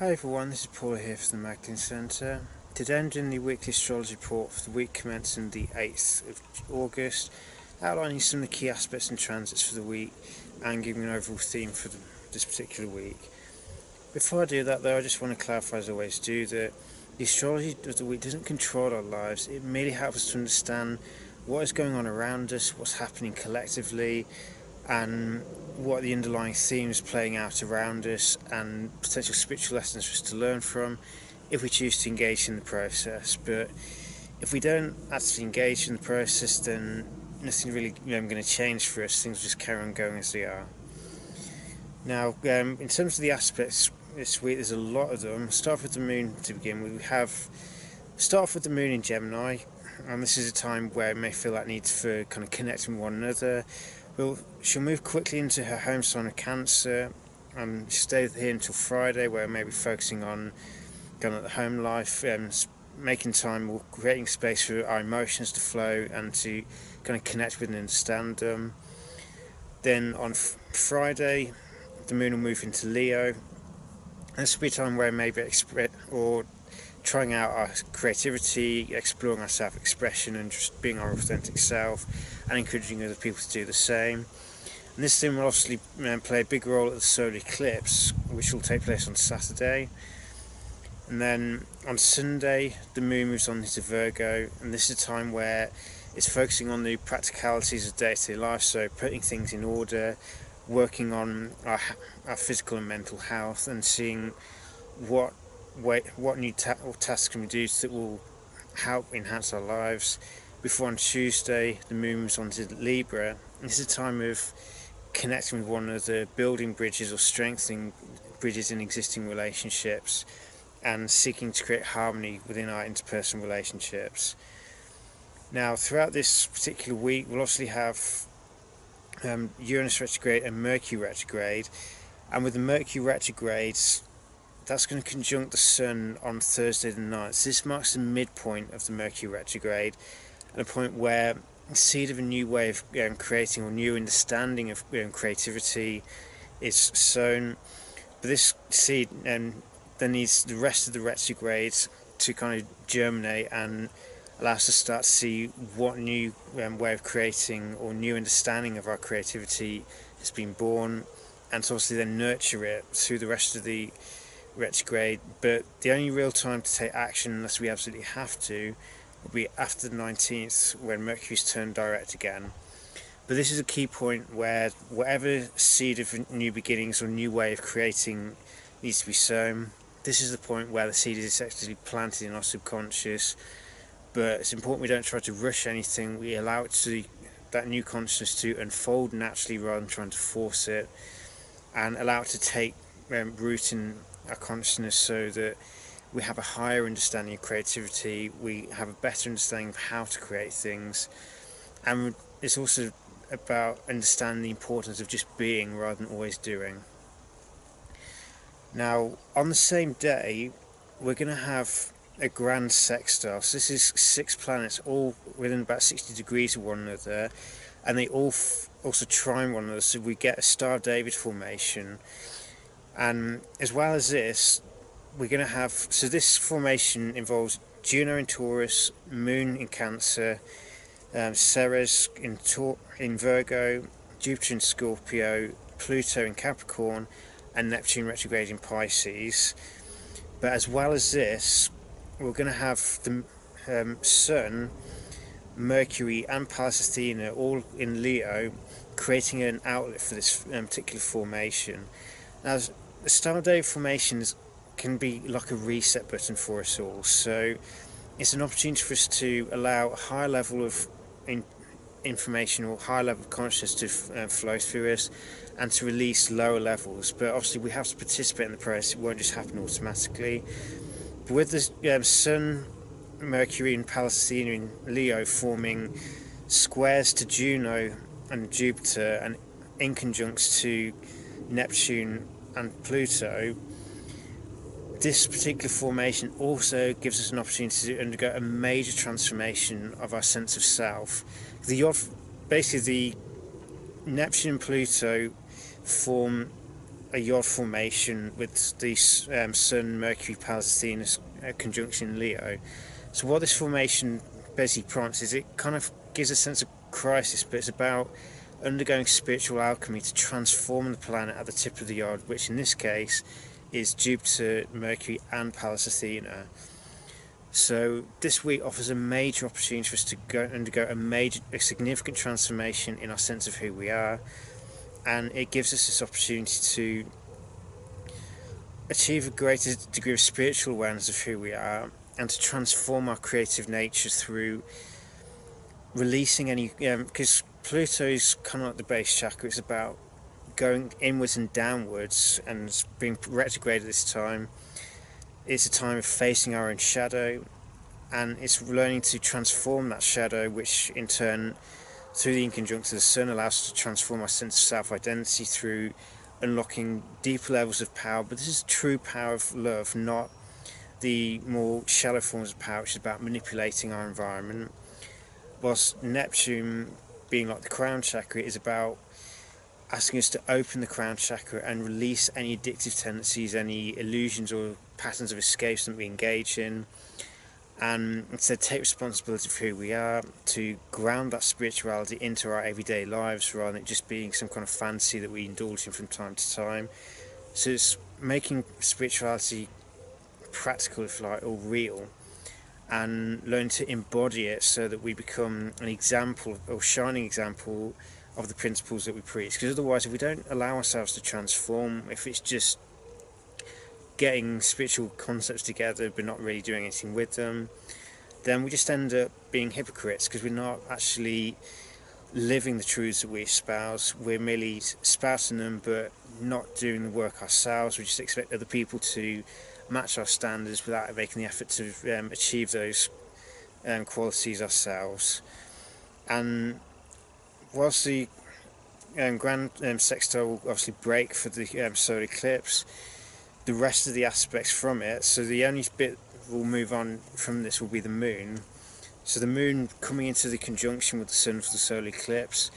Hi everyone, this is Paula here from the Magdalene Centre. Today I'm doing the weekly astrology report for the week commencing the 8th of August, outlining some of the key aspects and transits for the week and giving an overall theme for this particular week. Before I do that though, I just want to clarify, as I always do, that the astrology of the week doesn't control our lives. It merely helps us to understand what is going on around us, what's happening collectively, and what the underlying themes playing out around us, and potential spiritual lessons for us to learn from if we choose to engage in the process. But if we don't actually engage in the process, then nothing really going to change for us. Things will just carry on going as they are. Now, in terms of the aspects this week, there's a lot of them. Start with the moon to begin with. Start off with the moon in Gemini, and this is a time where it may feel that need for kind of connecting with one another. She'll move quickly into her home sign of Cancer and stay here until Friday, where maybe focusing on kind of the home life, making time, or creating space for our emotions to flow and to kind of connect with and understand them. Then on Friday, the moon will move into Leo. This will be a time where maybe express or trying out our creativity, exploring our self-expression and just being our authentic self, and encouraging other people to do the same. And this theme will obviously play a big role at the solar eclipse, which will take place on Saturday. And then on Sunday, the moon moves on into Virgo, and this is a time where it's focusing on the practicalities of day-to-day life, so putting things in order, working on our physical and mental health, and seeing what new tasks can we do that will help enhance our lives. Before on Tuesday, the moon moves on to Libra. This is a time of connecting with one another, building bridges or strengthening bridges in existing relationships, and seeking to create harmony within our interpersonal relationships. Now, throughout this particular week, we'll obviously have Uranus retrograde and Mercury retrograde, and with the Mercury retrograde, that's going to conjunct the Sun on Thursday the 9th. So this marks the midpoint of the Mercury retrograde, and a point where the seed of a new way of creating or new understanding of creativity is sown. But this seed then needs the rest of the retrograde to kind of germinate and allow us to start to see what new way of creating or new understanding of our creativity has been born, and to obviously then nurture it through the rest of the retrograde. But the only real time to take action, unless we absolutely have to, will be after the 19th, when Mercury's turned direct again. But this is a key point where whatever seed of new beginnings or new way of creating needs to be sown. This is the point where the seed is actually planted in our subconscious. But it's important we don't try to rush anything. We allow that new consciousness to unfold naturally rather than trying to force it, and allow it to take root in our consciousness, so that we have a higher understanding of creativity, we have a better understanding of how to create things, and it's also about understanding the importance of just being rather than always doing. Now, on the same day, we're going to have a grand sextile. So this is 6 planets all within about 60 degrees of one another, and they all also trine one another, so we get a Star of David formation. And as well as this, we're going to have, so this formation involves Juno in Taurus, Moon in Cancer, Ceres in Virgo, Jupiter in Scorpio, Pluto in Capricorn, and Neptune retrograde in Pisces. But as well as this, we're going to have the Sun, Mercury, and Pallas Athena all in Leo, creating an outlet for this particular formation. Now, the Star of David formations can be like a reset button for us all. So it's an opportunity for us to allow a higher level of information or higher level of consciousness to flow through us, and to release lower levels. But obviously we have to participate in the process. It won't just happen automatically. But with the Sun, Mercury, and Pallas Athena in Leo forming squares to Juno and Jupiter, and in conjuncts to Neptune and Pluto, this particular formation also gives us an opportunity to undergo a major transformation of our sense of self. Basically, the Neptune and Pluto form a yod formation with the Sun, Mercury, Pallas Athena conjunction in Leo. So what this formation basically prompts is it kind of gives a sense of crisis, but it's about undergoing spiritual alchemy to transform the planet at the tip of the yod, which in this case is Jupiter, Mercury and Pallas Athena. So this week offers a major opportunity for us to undergo a significant transformation in our sense of who we are, and it gives us this opportunity to achieve a greater degree of spiritual awareness of who we are, and to transform our creative nature through releasing any, because Pluto's kind of like the base chakra. It's about going inwards and downwards and being retrograde at this time. It's a time of facing our own shadow, and it's learning to transform that shadow, which in turn, through the conjunction of the Sun, allows us to transform our sense of self-identity through unlocking deeper levels of power. But this is true power of love, not the more shallow forms of power, which is about manipulating our environment. Whilst Neptune, being like the crown chakra, is about asking us to open the crown chakra and release any addictive tendencies, any illusions or patterns of escapes that we engage in, and instead take responsibility for who we are, to ground that spirituality into our everyday lives rather than it just being some kind of fantasy that we indulge in from time to time. So it's making spirituality practical, if you like, or real, and learn to embody it so that we become an example or shining example of the principles that we preach. Because otherwise, if we don't allow ourselves to transform, if it's just getting spiritual concepts together but not really doing anything with them, then we just end up being hypocrites, because we're not actually living the truths that we espouse. We're merely spouting them but not doing the work ourselves. We just expect other people to match our standards without making the effort to achieve those qualities ourselves. And whilst the grand sextile will obviously break for the solar eclipse, the rest of the aspects from it, so the only bit we'll move on from this will be the moon. So the moon coming into the conjunction with the sun for the solar eclipse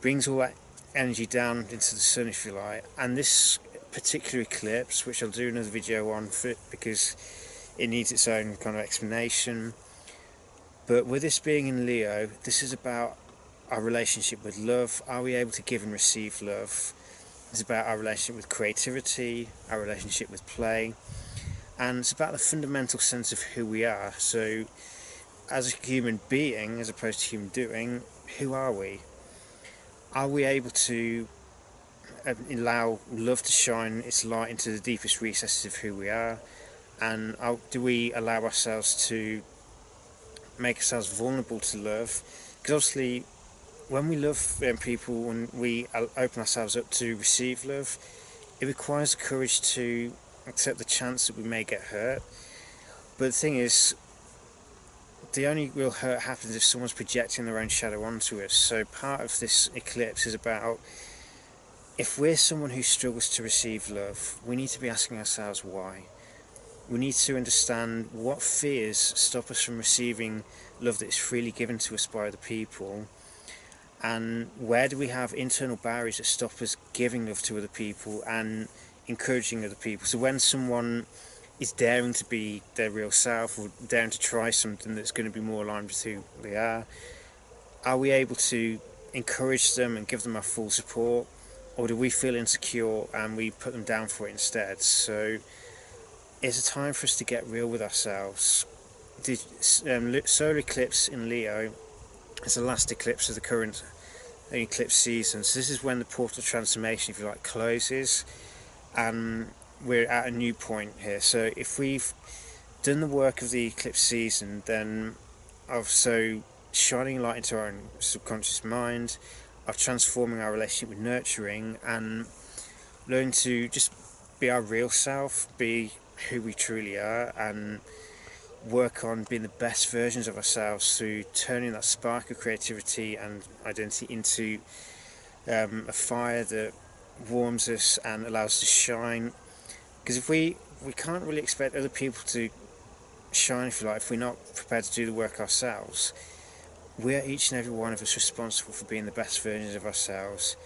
brings all that energy down into the sun, if you like. And this particular eclipse, which I'll do another video on for it because it needs its own kind of explanation, but with this being in Leo, this is about our relationship with love. Are we able to give and receive love? It's about our relationship with creativity, our relationship with play, and it's about the fundamental sense of who we are. So as a human being, as opposed to human doing, who are we? Are we able to allow love to shine its light into the deepest recesses of who we are? And do we allow ourselves to make ourselves vulnerable to love? Because obviously, when we love people and we open ourselves up to receive love, it requires courage to accept the chance that we may get hurt. But the thing is, the only real hurt happens if someone's projecting their own shadow onto us. So part of this eclipse is about, if we're someone who struggles to receive love, we need to be asking ourselves why. We need to understand what fears stop us from receiving love that is freely given to us by other people, and where do we have internal barriers that stop us giving love to other people and encouraging other people. So when someone is daring to be their real self, or daring to try something that's going to be more aligned with who they are we able to encourage them and give them our full support, or do we feel insecure and we put them down for it instead? So it's a time for us to get real with ourselves. The solar eclipse in Leo is the last eclipse of the current eclipse season, so this is when the portal transformation, if you like, closes, and we're at a new point here. So if we've done the work of the eclipse season, then of shining light into our own subconscious mind, of transforming our relationship with nurturing, and learn to just be our real self, be who we truly are, and work on being the best versions of ourselves through turning that spark of creativity and identity into a fire that warms us and allows us to shine. Because if we can't really expect other people to shine, if you like, if we're not prepared to do the work ourselves. We're each and every one of us responsible for being the best versions of ourselves,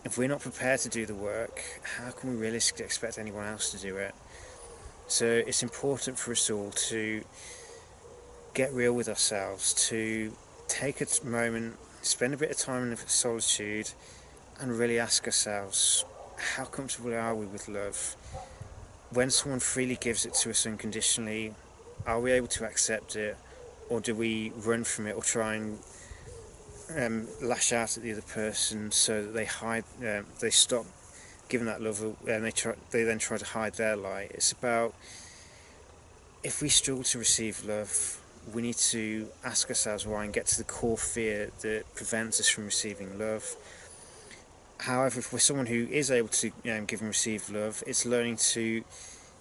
if we're not prepared to do the work, how can we realistically expect anyone else to do it? So it's important for us all to get real with ourselves, to take a moment, spend a bit of time in solitude, and really ask ourselves, how comfortable are we with love? When someone freely gives it to us unconditionally, are we able to accept it, or do we run from it or try and lash out at the other person so that they stop giving that love, and they then try to hide their light? It's about, if we struggle to receive love, we need to ask ourselves why and get to the core fear that prevents us from receiving love. However, if we're someone who is able to give and receive love, it's learning to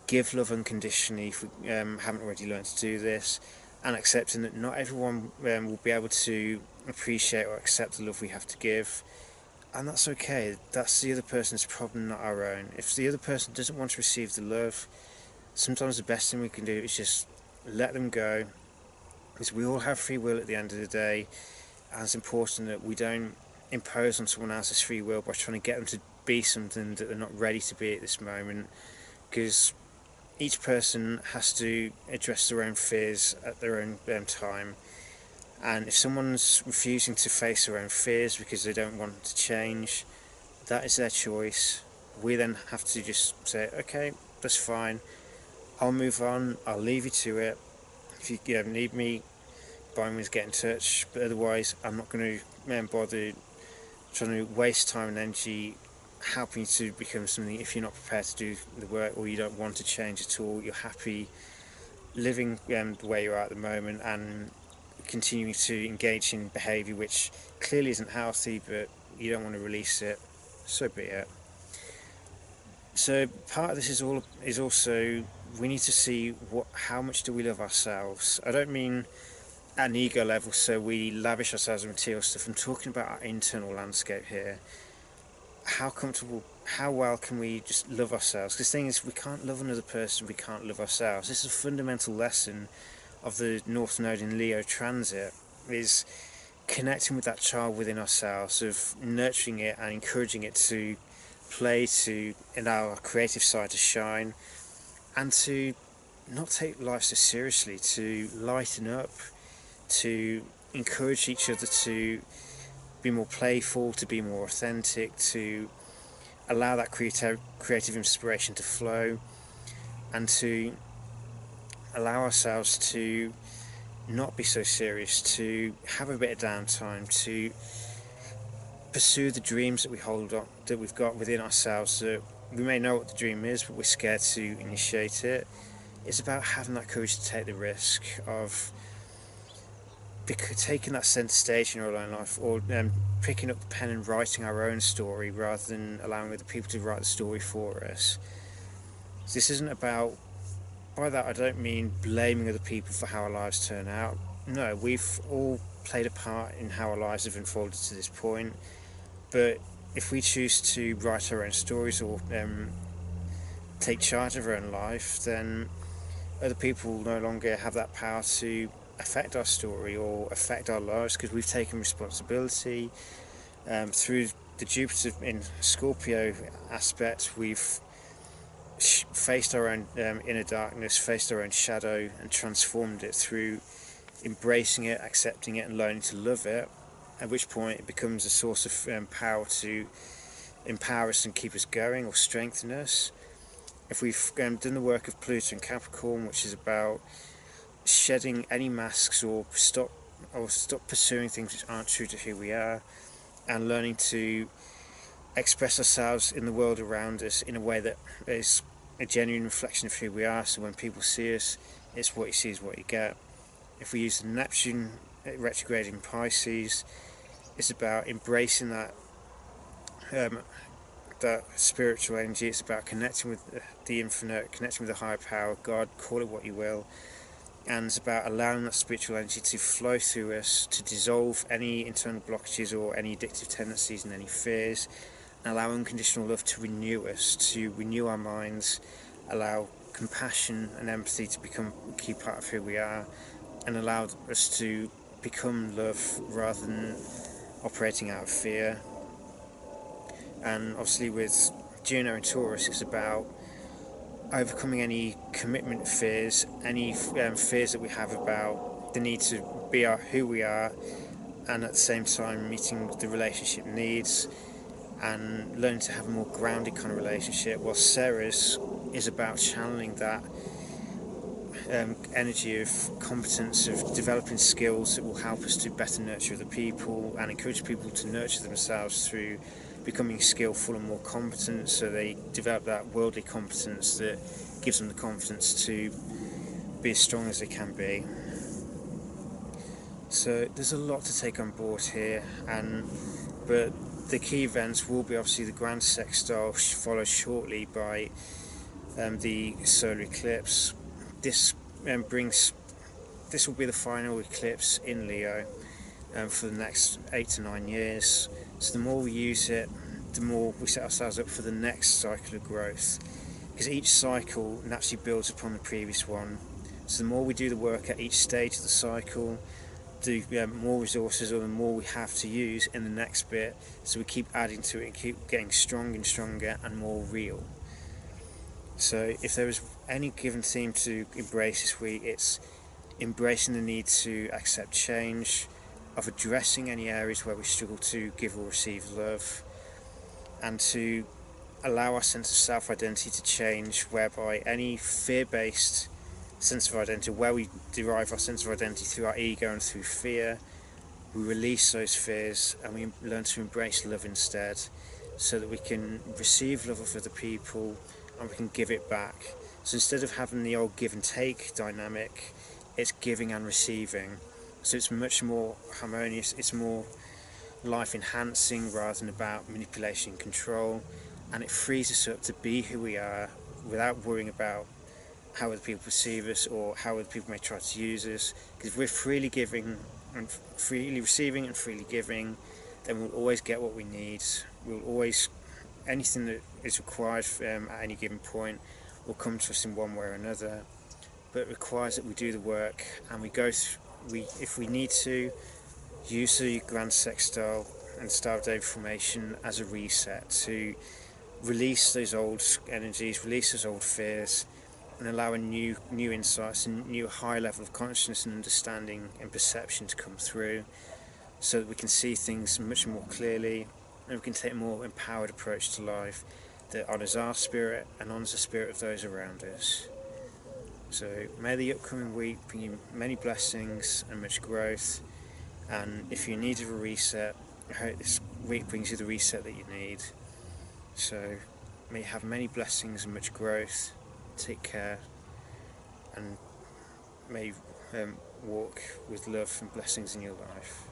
give love unconditionally if we haven't already learned to do this, and accepting that not everyone will be able to appreciate or accept the love we have to give, and that's okay. That's the other person's problem, not our own. If the other person doesn't want to receive the love, sometimes the best thing we can do is just let them go, because we all have free will at the end of the day, and it's important that we don't impose on someone else's free will by trying to get them to be something that they're not ready to be at this moment, because each person has to address their own fears at their own time. And if someone's refusing to face their own fears because they don't want to change, that is their choice. We then have to just say, okay, that's fine, I'll move on, I'll leave you to it. If you need me, by all means get in touch, but otherwise I'm not going to bother trying to waste time and energy helping you to become something if you're not prepared to do the work, or you don't want to change at all. You're happy living the way you are at the moment and continuing to engage in behaviour which clearly isn't healthy, but you don't want to release it, so be it. So part of this is also, we need to see how much do we love ourselves. I don't mean at an ego level, so we lavish ourselves with material stuff. I'm talking about our internal landscape here. How well can we just love ourselves? Because the thing is, we can't love another person, we can't love ourselves. This is a fundamental lesson of the North Node in Leo transit, is connecting with that child within ourselves, of nurturing it and encouraging it to play, to allow our creative side to shine, and to not take life so seriously, to lighten up, to encourage each other to be more playful, to be more authentic, to allow that creative inspiration to flow, and to allow ourselves to not be so serious, to have a bit of downtime, to pursue the dreams that we've got within ourselves, that we may know what the dream is but we're scared to initiate it. It's about having that courage to take the risk of taking that centre stage in our own life, or picking up the pen and writing our own story rather than allowing other people to write the story for us. This isn't about, by that I don't mean blaming other people for how our lives turn out. No, we've all played a part in how our lives have unfolded to this point, but if we choose to write our own stories or take charge of our own life, then other people no longer have that power to affect our story or affect our lives, because we've taken responsibility. Through the Jupiter in Scorpio aspect, we've faced our own inner darkness, faced our own shadow, and transformed it through embracing it, accepting it, and learning to love it, at which point it becomes a source of power to empower us and keep us going or strengthen us. If we've done the work of Pluto and Capricorn, which is about shedding any masks, or stop pursuing things which aren't true to who we are, and learning to express ourselves in the world around us in a way that is a genuine reflection of who we are, so when people see us, it's what you see is what you get. If we use the Neptune retrograde in Pisces, it's about embracing that spiritual energy. It's about connecting with the infinite, connecting with the higher power, God, call it what you will, and it's about allowing that spiritual energy to flow through us, to dissolve any internal blockages or any addictive tendencies and any fears, and allow unconditional love to renew us, to renew our minds, allow compassion and empathy to become a key part of who we are, and allow us to become love rather than operating out of fear. And obviously with Juno and Taurus, it's about overcoming any commitment fears, any fears that we have about the need to be who we are, and at the same time meeting the relationship needs and learning to have a more grounded kind of relationship. While Ceres is about channeling that energy of competence, of developing skills that will help us to better nurture other people and encourage people to nurture themselves through becoming skillful and more competent, so they develop that worldly competence that gives them the confidence to be as strong as they can be. So there's a lot to take on board here, but the key events will be obviously the grand sextile, followed shortly by the solar eclipse. This this will be the final eclipse in Leo for the next 8 to 9 years. So the more we use it, the more we set ourselves up for the next cycle of growth, because each cycle naturally builds upon the previous one. So the more we do the work at each stage of the cycle, the more resources or the more we have to use in the next bit, so we keep adding to it and keep getting stronger and stronger and more real. So if there was any given theme to embrace this week, it's embracing the need to accept change, of addressing any areas where we struggle to give or receive love, and to allow our sense of self-identity to change, whereby any fear-based sense of identity, where we derive our sense of identity through our ego and through fear, we release those fears and we learn to embrace love instead, so that we can receive love of other people and we can give it back. So instead of having the old give and take dynamic, it's giving and receiving. So it's much more harmonious, it's more life enhancing rather than about manipulation and control, and it frees us up to be who we are without worrying about how other people perceive us or how other people may try to use us. Because if we're freely giving and freely receiving and freely giving, then we'll always get what we need. We'll always, anything that is required at any given point will come to us in one way or another. But it requires that we do the work and we go through, if we need to, use the grand sextile and star of David formation as a reset to release those old energies, release those old fears, and allow a new insights and new high level of consciousness and understanding and perception to come through, so that we can see things much more clearly and we can take a more empowered approach to life that honours our spirit and honours the spirit of those around us. So may the upcoming week bring you many blessings and much growth, and if you need a reset, I hope this week brings you the reset that you need. So may you have many blessings and much growth. Take care, and may you walk with love and blessings in your life.